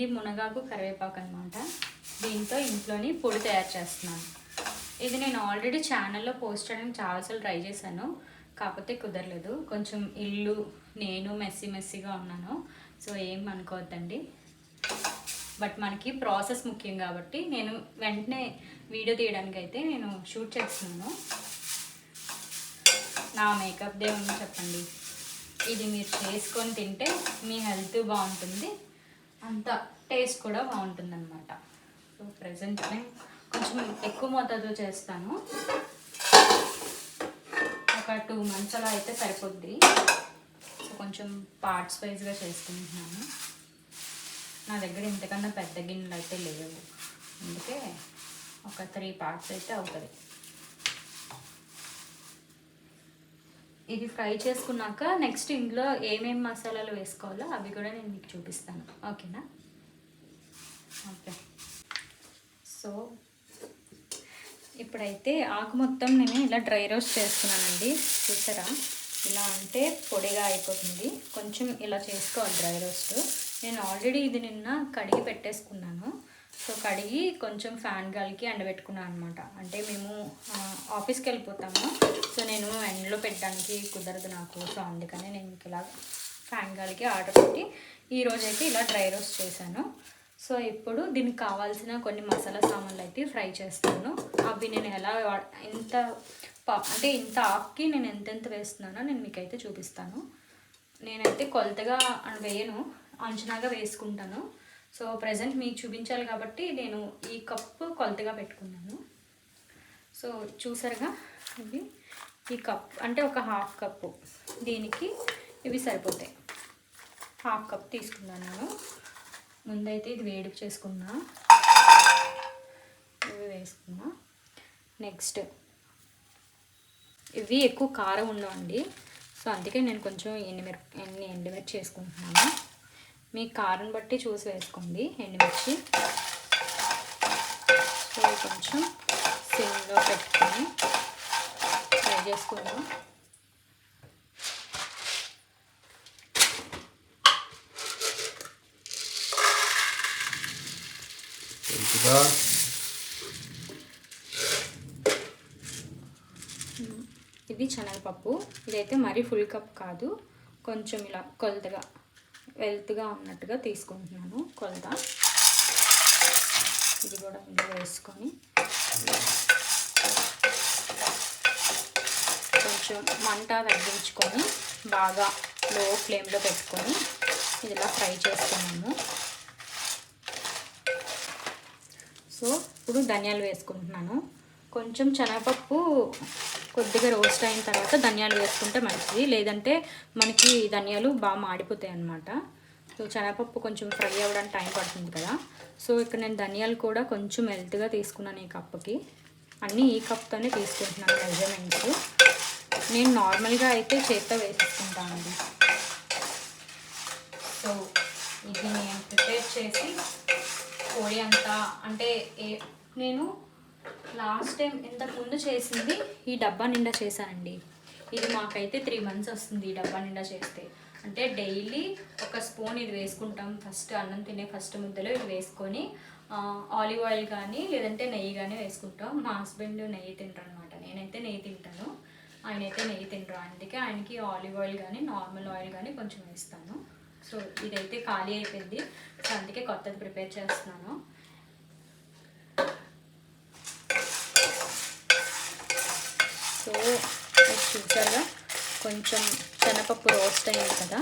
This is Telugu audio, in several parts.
ఇది మునగాకు కరివేపాకు అనమాట. దీంతో ఇంట్లోని పొడి తయారు చేస్తున్నాను. ఇది నేను ఆల్రెడీ ఛానల్లో పోస్ట్ చేయడానికి చాలాసార్లు ట్రై చేశాను, కాకపోతే కుదరలేదు. కొంచెం ఇల్లు నేను మెస్సీగా ఉన్నాను, సో ఏం అనుకోవద్దండి. బట్ మనకి ప్రాసెస్ ముఖ్యం కాబట్టి నేను వెంటనే వీడియో తీయడానికి అయితే నేను షూట్ చేస్తున్నాను. నా మేకప్ డే ఉంది చెప్పండి. ఇది మీరు చేసుకొని తింటే మీ హెల్త్ బాగుంటుంది, అంత టేస్ట్ కూడా బాగుంటుంది అనమాట. సో ప్రజెంట్ నేను కొంచెం ఎక్కువ మోతాదులో చేస్తాను. ఒక 2 months అలా అయితే సరిపోద్ది. సో కొంచెం పార్ట్స్ వైజ్గా చేసుకుంటున్నాను. నా దగ్గర ఇంతకన్నా పెద్ద గిన్నెలు అయితే లేవు, అందుకే ఒక 3 parts అయితే అవుతుంది. ఇది ఫ్రై చేసుకున్నాక నెక్స్ట్ ఇందులో ఏమేమి మసాలాలు వేసుకోవాలో అవి కూడా నేను మీకు చూపిస్తాను, ఓకేనా? ఓకే. సో ఇప్పుడైతే ఆకు మొత్తం నేను ఇలా డ్రై రోస్ట్ చేస్తున్నానండి. చూసారా, ఇలా అంటే పొడిగా అయిపోతుంది. కొంచెం ఇలా చేసుకోవాలి డ్రై రోస్ట్. నేను ఆల్రెడీ ఇది నిన్న కడిగి పెట్టేసుకున్నాను. సో కడిగి కొంచెం ఫ్యాన్ గాలికి ఎండబెట్టుకున్నాను అనమాట. అంటే మేము ఆఫీస్కి వెళ్ళిపోతాము, సో నేను ఎండలో పెట్టడానికి కుదరదు నాకు. సో అందుకని నేను మీకు ఇలా ఫ్యాన్ గాలికి ఆర్డర్ పెట్టి ఈరోజైతే ఇలా డ్రై రోస్ట్ చేశాను. సో ఇప్పుడు దీనికి కావాల్సిన కొన్ని మసాలా సామాన్లు అయితే ఫ్రై చేస్తాను. అవి నేను ఎలా ఇంత ఆకుకి నేను ఎంతెంత వేస్తున్నానో నేను మీకైతే చూపిస్తాను. నేనైతే కొలతగా వేయను, అంచనాగా వేసుకుంటాను. సో ప్రజెంట్ మీకు చూపించాలి కాబట్టి నేను ఈ కప్పు కొలతగా పెట్టుకున్నాను. సో చూసారుగా, ఇవి ఈ కప్ అంటే ఒక 1/2 కప్పు, దీనికి ఇవి సరిపోతాయి. 1/2 కప్ తీసుకున్నాను నేను. ముందైతే ఇది వేడి చేసుకున్నా, ఇవి వేసుకున్నా. నెక్స్ట్ ఇవి ఎక్కువ కారం ఉండవండి, సో అందుకే నేను కొంచెం ఎండుమిర్చి వేసుకుంటున్నాను. మీ కారం బట్టి చూసి వేసుకోండి ఎండుమిర్చి. సో కొంచెం సిమ్లో పెట్టుకొని ఫ్రై చేసుకుందాం. ఇది శనగపప్పు. ఇదైతే మరీ ఫుల్ కప్ కాదు, కొంచెం ఇలా కొలతగా వెల్త్గా ఉన్నట్టుగా తీసుకుంటున్నాను కొలత. ఇది కూడా ఇందులో వేసుకొని కొంచెం మంట తగ్గించుకొని బాగా లో ఫ్లేమ్లో పెట్టుకొని ఇలా ఫ్రై చేసుకున్నాము. సో ఇప్పుడు ధనియాలు వేసుకుంటున్నాను. కొంచెం శనగపప్పు కొద్దిగా రోస్ట్ అయిన తర్వాత ధనియాలు వేసుకుంటే మంచిది, లేదంటే మనకి ధనియాలు బాగా మాడిపోతాయి అన్నమాట. సో శనగపప్పు కొంచెం ఫ్రై అవ్వడానికి టైం పడుతుంది కదా. సో ఇక్కడ నేను ధనియాలు కూడా కొంచెం హెల్త్గా తీసుకున్నాను. ఈ కప్పుకి అన్నీ ఈ కప్తోనే తీసుకుంటున్నాను మెజర్మెంట్స్. నేను నార్మల్గా అయితే చేత్తో వేసేసుకుంటానండి. సో ఇది నేను ప్రిపేర్ చేసి పొడి అంతా అంటే నేను లాస్ట్ టైం ఇంతకుముందు చేసింది ఈ డబ్బా నిండా చేశానండి. ఇది మాకైతే 3 months వస్తుంది ఈ డబ్బా నిండా చేస్తే. అంటే డైలీ 1 స్పూన్ ఇది వేసుకుంటాం. ఫస్ట్ అన్నం తినే ఫస్ట్ ముద్దలో ఇది వేసుకొని ఆలివ్ ఆయిల్ కానీ లేదంటే నెయ్యి కానీ వేసుకుంటాం. మా హస్బెండ్ నెయ్యి తింటారు అనమాట, నేనైతే నెయ్యి తింటాను, ఆయన అయితే నెయ్యి తింటారు. అందుకే ఆయనకి ఆలివ్ ఆయిల్ కానీ నార్మల్ ఆయిల్ కానీ కొంచెం వేస్తాను. సో ఇదైతే ఖాళీ అయిపోయింది, సో అందుకే కొత్తది ప్రిపేర్ చేస్తున్నాను. సో చూసారుగా కొంచెం శనగపప్పు రోస్ట్ అయింది కదా.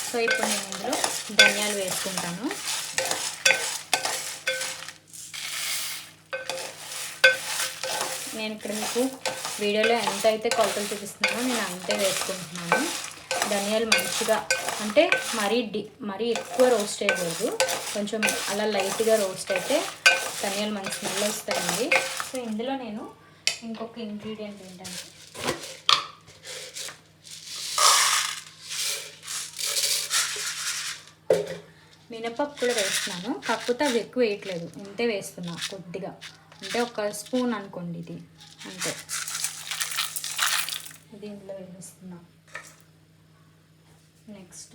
సో ఇప్పుడు నేను ఇందులో ధనియాలు వేసుకుంటాను. నేను ఇక్కడ మీకు వీడియోలో ఎంత అయితే కొలతలు చూపిస్తున్నానో నేను అంతే వేసుకుంటున్నాను. ధనియాలు మంచిగా అంటే మరీ ఎక్కువ రోస్ట్ అయ్యకూడదు, కొంచెం అలా లైట్గా రోస్ట్ అయితే ధనియాలు మంచి స్మెల్ వస్తాయండి. సో ఇందులో నేను ఇంకొక ఇంగ్రీడియంట్ ఏంటంటే మినపప్పు కూడా వేస్తున్నాను, కాకపోతే అవి ఎక్కువ వేయట్లేదు, ఇంతే వేస్తున్నా కొద్దిగా, అంటే 1 స్పూన్ అనుకోండి ఇది అంతే. ఇది ఇందులో వేస్తున్నా. నెక్స్ట్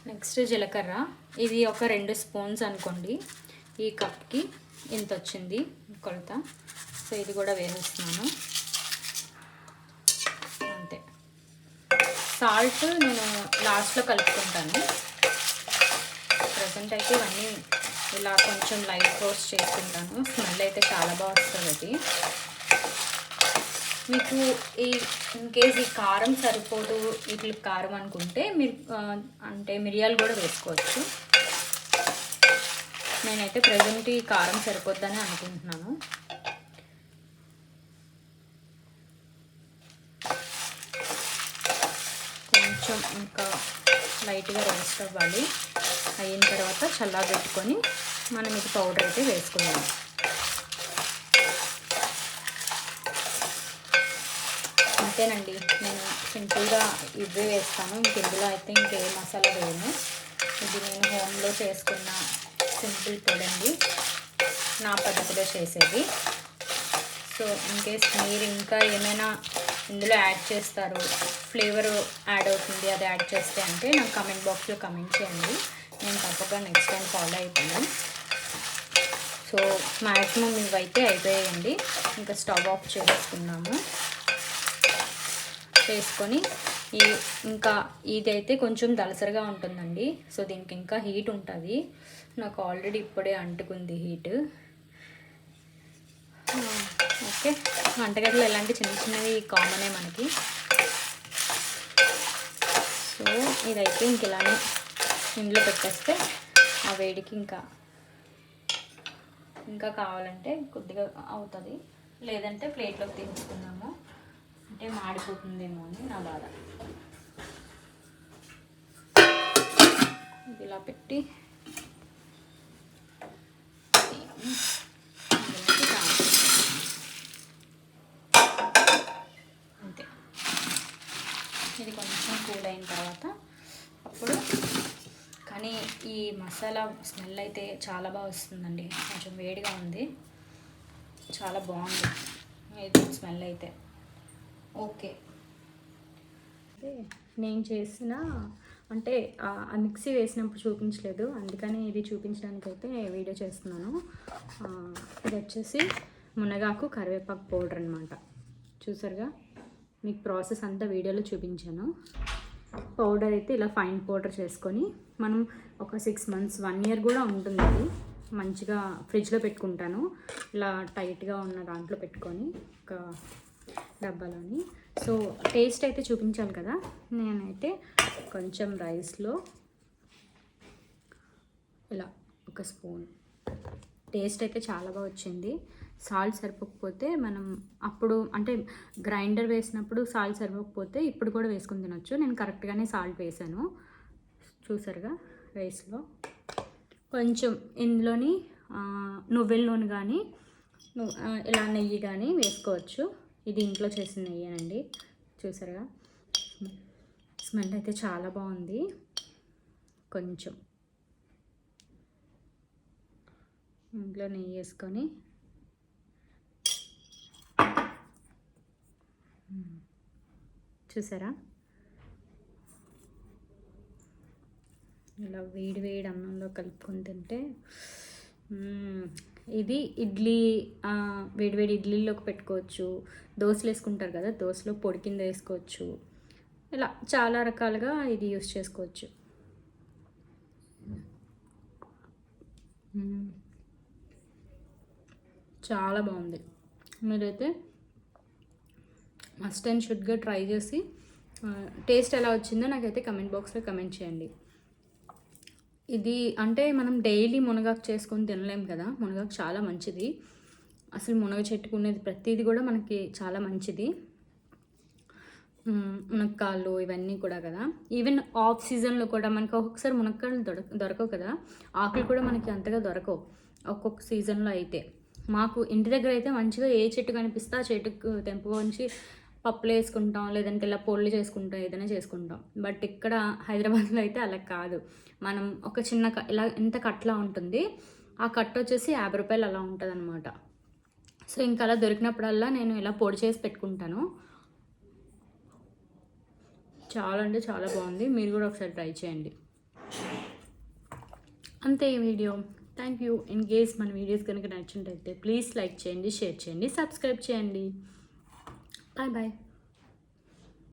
నెక్స్ట్ జీలకర్ర, ఇది ఒక 2 స్పూన్స్ అనుకోండి. ఈ కప్కి ఇంత వచ్చింది కొలత. సో ఇది కూడా వేసేస్తున్నాను. అంతే. సాల్ట్ నేను లాస్ట్లో కలుపుకుంటాను. ప్రజెంట్ అయితే ఇవన్నీ ఇలా కొంచెం లైట్ రోస్ట్ చేసుకుంటాను. స్మెల్ అయితే చాలా బాగా వస్తుంది అది. మీకు ఇన్ కేస్ ఈ కారం సరిపోదు, వీటికి కారం అనుకుంటే మీరు అంటే మిరియాలు కూడా వేసుకోవచ్చు. నేనైతే ప్రజెంట్ ఈ కారం సరిపోద్దని అనుకుంటున్నాను. కొంచెం ఇంకా లైట్గా రోస్ట్ అవ్వాలి. అయిన తర్వాత చల్లారబెట్టుకొని మనం ఇది పౌడర్ అయితే వేసుకుందాం. అంతేనండి, నేను సింపుల్గా ఇవే వేస్తాను. ఇందులో అయితే ఇంకే మసాలా వేయను. ఇది నేను హోమ్లో చేసుకున్న సింపుల్ పొడి అండి, నా పద్ధతిలో చేసేది. సో ఇన్కేస్ మీరు ఇంకా ఏమైనా ఇందులో యాడ్ చేస్తారు, ఫ్లేవర్ యాడ్ అవుతుంది, అది యాడ్ చేస్తే అంటే నాకు కామెంట్ బాక్స్లో కామెంట్ చేయండి. నేను తప్పకుండా నెక్స్ట్ టైం ఫాలో అవుతాను. సో మ్యాక్సిమం ఇవైతే అయిపోయాయండి. ఇంకా స్టవ్ ఆఫ్ చేసుకున్నాము. చేసుకొని ఇంకా ఇదైతే కొంచెం దలసరిగా ఉంటుందండి. సో దీనికి ఇంకా హీట్ ఉంటుంది. నాకు ఆల్రెడీ ఇప్పుడే అంటుకుంది హీట్. ఓకే, వంటగదిలో ఇలాంటి చిన్న చిన్నవి కామనే మనకి. సో ఇదైతే ఇంక ఇలానే ఇందులో పెట్టేస్తే ఆ వేడికి ఇంకా కావాలంటే కొద్దిగా అవుతుంది, లేదంటే ప్లేట్లోకి తీసుకుందాము. అంటే మాడిపోతుందేమో అని నా బాధ. ఇది ఇలా పెట్టి అంతే. ఇది కొంచెం కూల్ అయిన తర్వాత అప్పుడు కానీ ఈ మసాలా స్మెల్ అయితే చాలా బాగా వస్తుందండి. కొంచెం వేడిగా ఉంది, చాలా బాగుంది ఇది స్మెల్ అయితే. ఓకే, నేను చేసిన అంటే ఆ మిక్సీ వేసినప్పుడు చూపించలేదు, అందుకని ఇది చూపించడానికి అయితే వీడియో చేస్తున్నాను. ఇది వచ్చేసి మునగాకు కరివేపాకు పౌడర్ అనమాట. చూసారుగా, మీకు ప్రాసెస్ అంతా వీడియోలో చూపించాను. పౌడర్ అయితే ఇలా ఫైన్ పౌడర్ చేసుకొని మనం ఒక 6 months 1 year కూడా ఉంటుంది. అది మంచిగా ఫ్రిడ్జ్లో పెట్టుకుంటాను. ఇలా టైట్గా ఉన్న దాంట్లో పెట్టుకొని ఒక డబ్బాలోని. సో టేస్ట్ అయితే చూపించాలి కదా, నేనైతే కొంచెం రైస్లో ఇలా ఒక స్పూన్, టేస్ట్ అయితే చాలా బాగా వచ్చింది. సాల్ట్ సరిపోకపోతే మనం అప్పుడు అంటే గ్రైండర్ వేసినప్పుడు సాల్ట్ సరిపోకపోతే ఇప్పుడు కూడా వేసుకొని తినొచ్చు. నేను కరెక్ట్గానే సాల్ట్ వేసాను. చూసారుగా, రైస్లో కొంచెం ఇందులోని నువ్వుల నూనె కానీ ఇలా నెయ్యి కానీ వేసుకోవచ్చు. ఇది ఇంట్లో చేసిన నెయ్యి అండి. చూసారుగా, స్మెల్ అయితే చాలా బాగుంది. కొంచెం ఇంట్లో నెయ్యి వేసుకొని చూసారా, ఇలా వేడి వేడి అన్నంలో కలుపుకొని తింటే ఇది ఇడ్లీ వేడివేడి ఇడ్లీలోకి పెట్టుకోవచ్చు. దోశలు వేసుకుంటారు కదా, దోశలో పొడి కింద వేసుకోవచ్చు. ఇలా చాలా రకాలుగా ఇది యూస్ చేసుకోవచ్చు. చాలా బాగుంది. మీరైతే మస్ట్ అండ్ షుడ్గా ట్రై చేసి టేస్ట్ ఎలా వచ్చిందో నాకైతే కమెంట్ బాక్స్లో కమెంట్ చేయండి. ఇది అంటే మనం డైలీ మునగాకు చేసుకొని తినలేము కదా, మునగాకు చాలా మంచిది. అసలు మునగ చెట్టుకునేది ప్రతిదీ కూడా మనకి చాలా మంచిది. మునక్కాళ్ళు ఇవన్నీ కూడా కదా, ఈవెన్ ఆఫ్ సీజన్లో కూడా మనకి ఒక్కొక్కసారి మునక్కాళ్ళు దొరకవు కదా, ఆకులు కూడా మనకి అంతగా దొరకవు ఒక్కొక్క సీజన్లో. అయితే మాకు ఇంటి దగ్గర అయితే మంచిగా ఏ చెట్టు కనిపిస్తే ఆ చెట్టుకు తెంపుకొని పప్పులు వేసుకుంటాం, లేదంటే ఇలా పొళ్ళు చేసుకుంటాం, ఏదైనా చేసుకుంటాం. బట్ ఇక్కడ హైదరాబాద్లో అయితే అలా కాదు. మనం ఒక చిన్న ఇలా ఎంత కట్లా ఉంటుంది, ఆ కట్ట వచ్చేసి 50 రూపాయలు అలా ఉంటుంది అనమాట. సో ఇంకా అలా దొరికినప్పుడల్లా నేను ఇలా పొడి చేసి పెట్టుకుంటాను. చాలా అంటే చాలా బాగుంది. మీరు కూడా ఒకసారి ట్రై చేయండి. అంతే ఈ video. Thank you. In case మన వీడియోస్ కనుక నచ్చినట్టయితే ప్లీజ్ లైక్ చేయండి, షేర్ చేయండి, సబ్స్క్రైబ్ చేయండి. Bye bye.